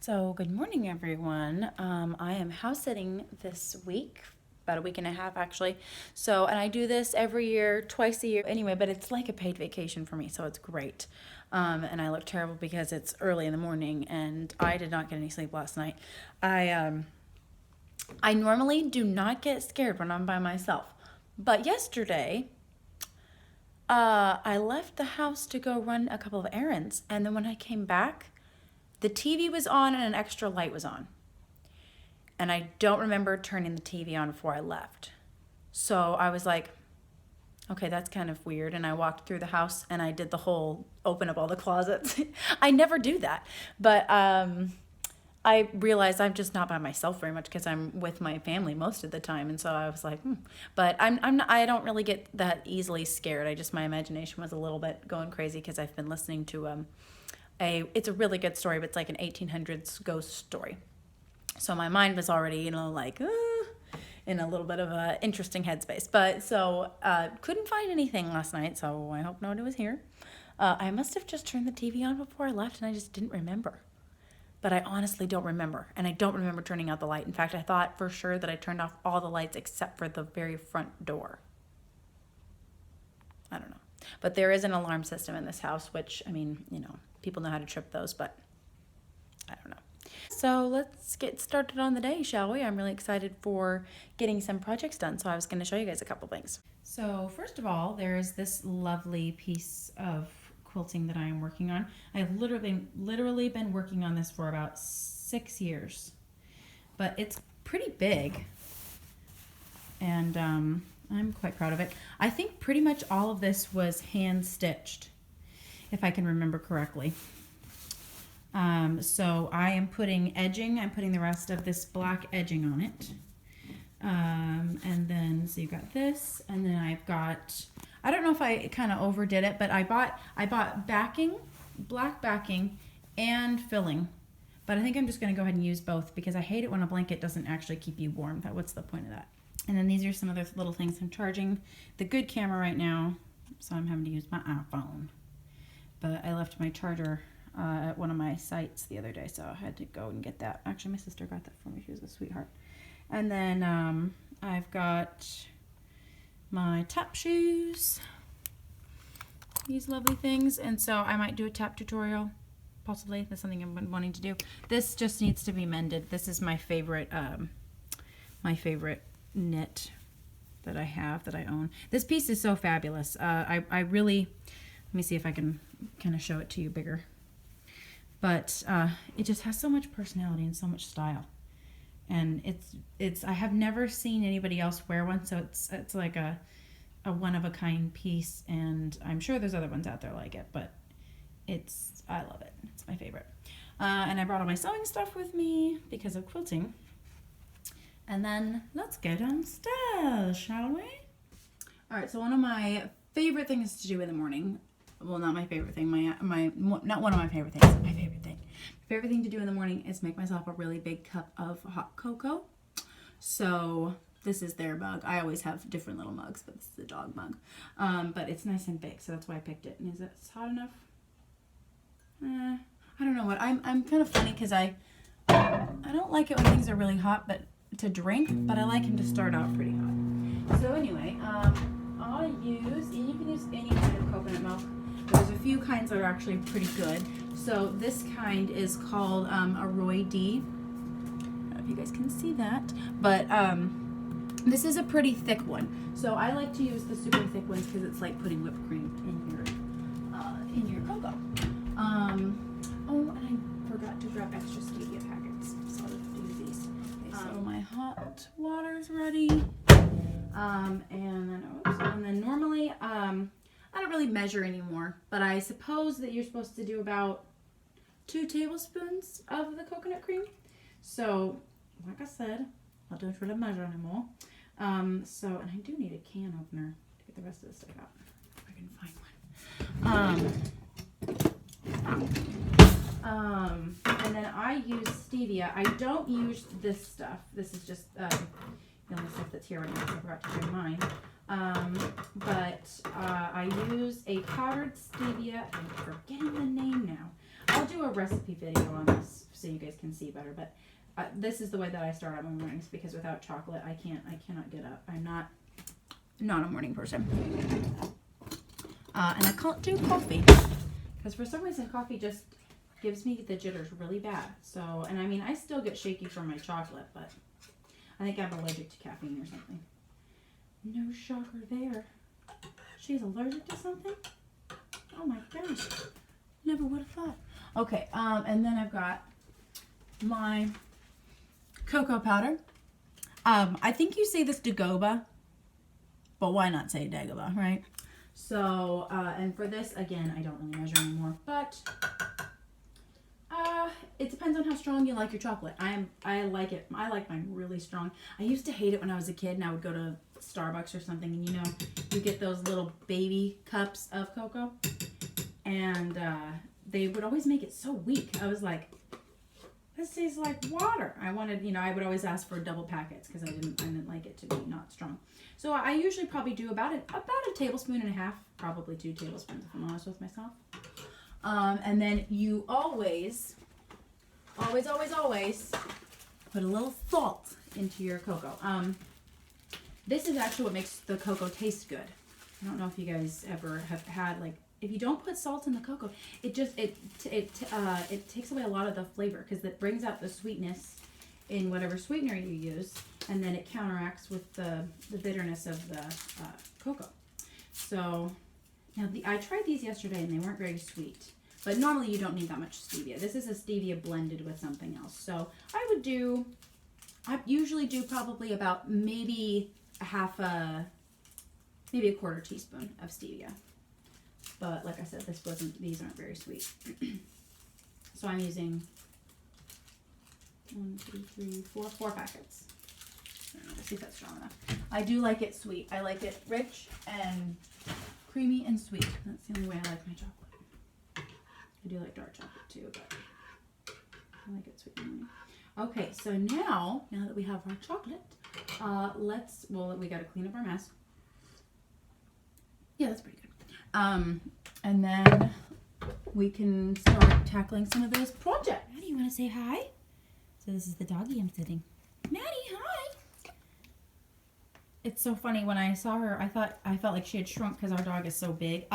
So good morning, everyone. I am house sitting this week, about a week and a half actually. So, and I do this every year, twice a year anyway, but it's like a paid vacation for me, so it's great. And I look terrible because it's early in the morning and I did not get any sleep last night. I normally do not get scared when I'm by myself, but yesterday I left the house to go run a couple of errands, and then when I came back, the TV was on and an extra light was on. And I don't remember turning the TV on before I left. So I was like, okay, that's kind of weird. And I walked through the house and I did the whole open up all the closets. I never do that. But I realized I'm just not by myself very much because I'm with my family most of the time. And so I was like, But I don't really get that easily scared. My imagination was a little bit going crazy because I've been listening to it's a really good story, but it's like an 1800s ghost story. So my mind was already, in a little bit of a interesting headspace. But so couldn't find anything last night, so I hope nobody was here. I must have just turned the TV on before I left, and I just didn't remember. But I honestly don't remember, and I don't remember turning out the light. In fact, I thought for sure that I turned off all the lights except for the very front door. I don't know. But there is an alarm system in this house, which, people know how to trip those, but I don't know. So let's get started on the day, shall we? I'm really excited for getting some projects done, so I was going to show you guys a couple things. So first of all, there's this lovely piece of quilting that I am working on. I've literally been working on this for about 6 years, but it's pretty big, and I'm quite proud of it. I think pretty much all of this was hand stitched, if I can remember correctly. So I am putting edging. I'm putting the rest of this black edging on it. And then, so you've got this, and then I've got, I don't know if I kind of overdid it, but I bought backing, black backing, and filling. But I think I'm just going to go ahead and use both because I hate it when a blanket doesn't actually keep you warm. What's the point of that? And then these are some other little things. I'm charging the good camera right now, so I'm having to use my iPhone. But I left my charger at one of my sites the other day, so I had to go and get that. Actually, my sister got that for me. She was a sweetheart. And then I've got my tap shoes, these lovely things. And so I might do a tap tutorial, possibly. That's something I've been wanting to do. This just needs to be mended. This is my favorite knit that I have, that I own. This piece is so fabulous. I really, let me see if I can kind of show it to you bigger. But it just has so much personality and so much style. And I have never seen anybody else wear one, so it's like a one-of-a-kind piece, and I'm sure there's other ones out there like it, but I love it. It's my favorite. And I brought all my sewing stuff with me because of quilting. And then let's go downstairs, shall we? All right, so one of my favorite things to do in the morning, well, not my favorite thing, not one of my favorite things, my favorite thing. My favorite thing to do in the morning is make myself a really big cup of hot cocoa. So this is their mug. I always have different little mugs, but this is the dog mug. But it's nice and big, so that's why I picked it. And is it hot enough? I don't know what. I'm kind of funny because I don't like it when things are really hot, but to drink, but I like him to start out pretty hot. So anyway, I'll use, and you can use any kind of coconut milk. There's a few kinds that are actually pretty good. So this kind is called a Roy D. I don't know if you guys can see that, but this is a pretty thick one. So I like to use the super thick ones because it's like putting whipped cream in your cocoa. Oh, and I forgot to grab extra stevia packets, so I'll do these. Okay, so my hot water's ready. And then normally, I don't really measure anymore, but I suppose that you're supposed to do about 2 tablespoons of the coconut cream. So, like I said, I don't really measure anymore. And I do need a can opener to get the rest of this stuff out, if I can find one. And then I use stevia. I don't use this stuff. This is just the only stuff that's here right now, so I forgot to bring mine. But I use a powdered stevia. I'm forgetting the name now. I'll do a recipe video on this so you guys can see better. But this is the way that I start out my mornings, because without chocolate, I cannot get up. I'm not a morning person. And I can't do coffee because for some reason coffee just gives me the jitters really bad. So, and I mean, I still get shaky from my chocolate, but I think I'm allergic to caffeine or something. No shocker there. She's allergic to something? Oh my gosh. Never would have thought. Okay, and then I've got my cocoa powder. I think you say this Dagoba, but why not say Dagobah, right? So, and for this, again, I don't really measure anymore, but it depends on how strong you like your chocolate. I like it. I like mine really strong. I used to hate it when I was a kid, and I would go to Starbucks or something, and you get those little baby cups of cocoa, and they would always make it so weak. I was like, this tastes like water. I wanted, I would always ask for double packets because I didn't like it to be not strong. So I usually probably do about a tablespoon and a half, probably 2 tablespoons if I'm honest with myself. And then you always put a little salt into your cocoa. This is actually what makes the cocoa taste good. I don't know if you guys ever have had, like, if you don't put salt in the cocoa, it takes away a lot of the flavor because it brings out the sweetness in whatever sweetener you use, and then it counteracts with the bitterness of the cocoa. So now I tried these yesterday and they weren't very sweet, but normally you don't need that much stevia. This is a stevia blended with something else. So I usually do probably about maybe a quarter teaspoon of stevia. But like I said, these aren't very sweet. So I'm using 4 packets. I don't know, let's see if that's strong enough. I do like it sweet. I like it rich and creamy and sweet. That's the only way I like my chocolate. I do like dark chocolate too, but I like it sweet and creamy. Okay, so now that we have our chocolate, we gotta clean up our mess. Yeah, that's pretty good. And then we can start tackling some of this project. Maddie, you want to say hi? So this is the doggy I'm sitting. Maddie, hi. It's so funny. When I saw her, I felt like she had shrunk because our dog is so big.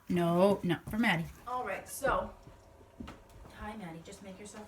No, for Maddie. All right, so hi, Maddie. Just make yourself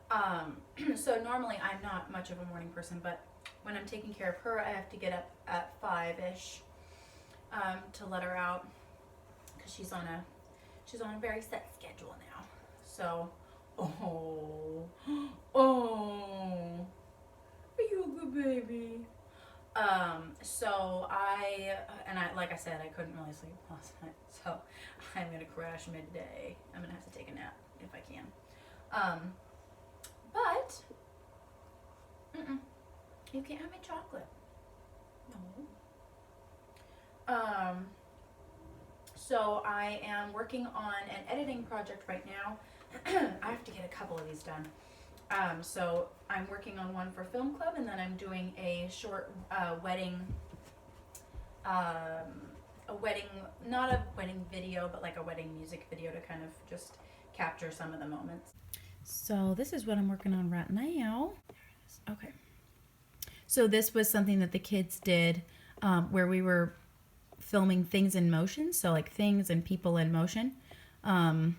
at home. So normally I'm not much of a morning person, but when I'm taking care of her, I have to get up at 5-ish. To let her out because she's on a very set schedule now. So, are you a good baby? So like I said, I couldn't really sleep last night. So I'm gonna crash midday. I'm gonna have to take a nap if I can. But you can't have my chocolate. No. So I am working on an editing project right now. I have to get a couple of these done. So I'm working on one for Film Club, and then I'm doing a short wedding, not a wedding video, but like a wedding music video to kind of just capture some of the moments. So this is what I'm working on right now. Okay. So this was something that the kids did where we were filming things in motion, so like things and people in motion. And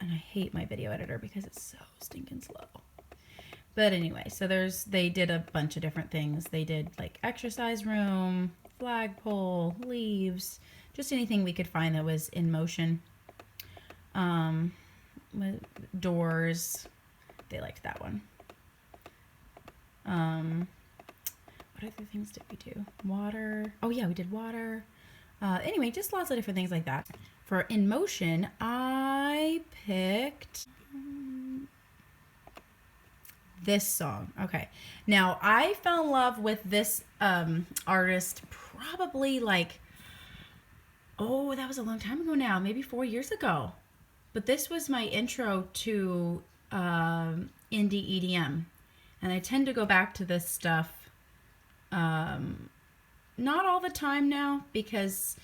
I hate my video editor because it's so stinking slow. But anyway, so they did a bunch of different things. They did like exercise room, flagpole, leaves, just anything we could find that was in motion. Doors, they liked that one. What other things did we do? Water. Oh yeah, we did water. Anyway, just lots of different things like that. For in motion, I picked this song. Okay. Now, I fell in love with this artist probably like, that was a long time ago now, maybe 4 years ago. But this was my intro to indie EDM. And I tend to go back to this stuff not all the time now, because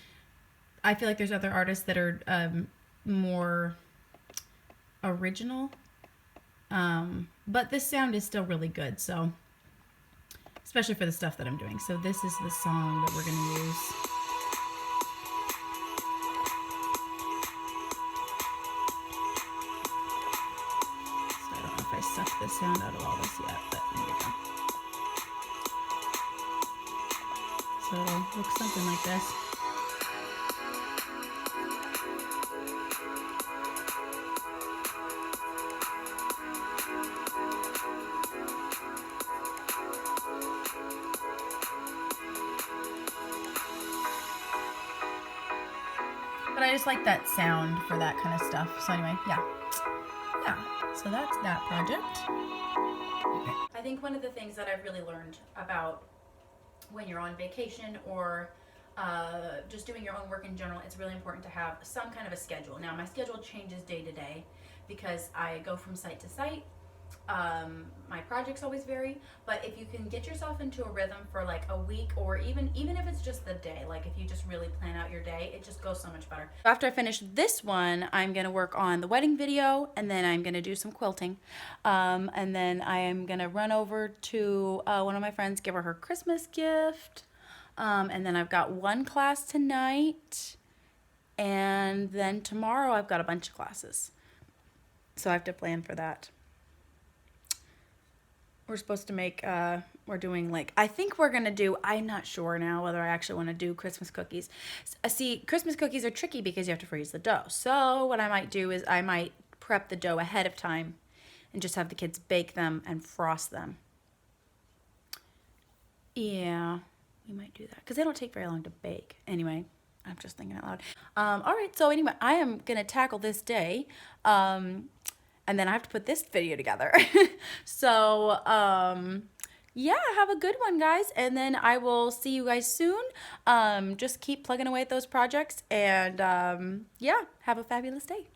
I feel like there's other artists that are more original. But this sound is still really good, so especially for the stuff that I'm doing. So this is the song that we're going to use. So I don't know if I sucked the sound out of all this yet, but there we go. So it'll look something like this. But I just like that sound for that kind of stuff. So anyway, yeah. So that's that project. I think one of the things that I've really learned about when you're on vacation or just doing your own work in general, it's really important to have some kind of a schedule. Now, my schedule changes day to day because I go from site to site. My projects always vary, but if you can get yourself into a rhythm for like a week, or even if it's just the day, like if you just really plan out your day, it just goes so much better. After I finish this one, I'm gonna work on the wedding video, and then I'm gonna do some quilting, and then I am gonna run over to one of my friends, give her Christmas gift, and then I've got one class tonight, and then tomorrow I've got a bunch of classes, so I have to plan for that. We're supposed to make, we're doing like, I think we're going to do, I'm not sure now whether I actually want to do Christmas cookies. See, Christmas cookies are tricky because you have to freeze the dough. So what I might do is I might prep the dough ahead of time and just have the kids bake them and frost them. Yeah, we might do that because they don't take very long to bake. Anyway, I'm just thinking out loud. All right, so anyway, I am going to tackle this day. And then I have to put this video together. So, yeah, have a good one, guys. And then I will see you guys soon. Just keep plugging away at those projects. And, yeah, have a fabulous day.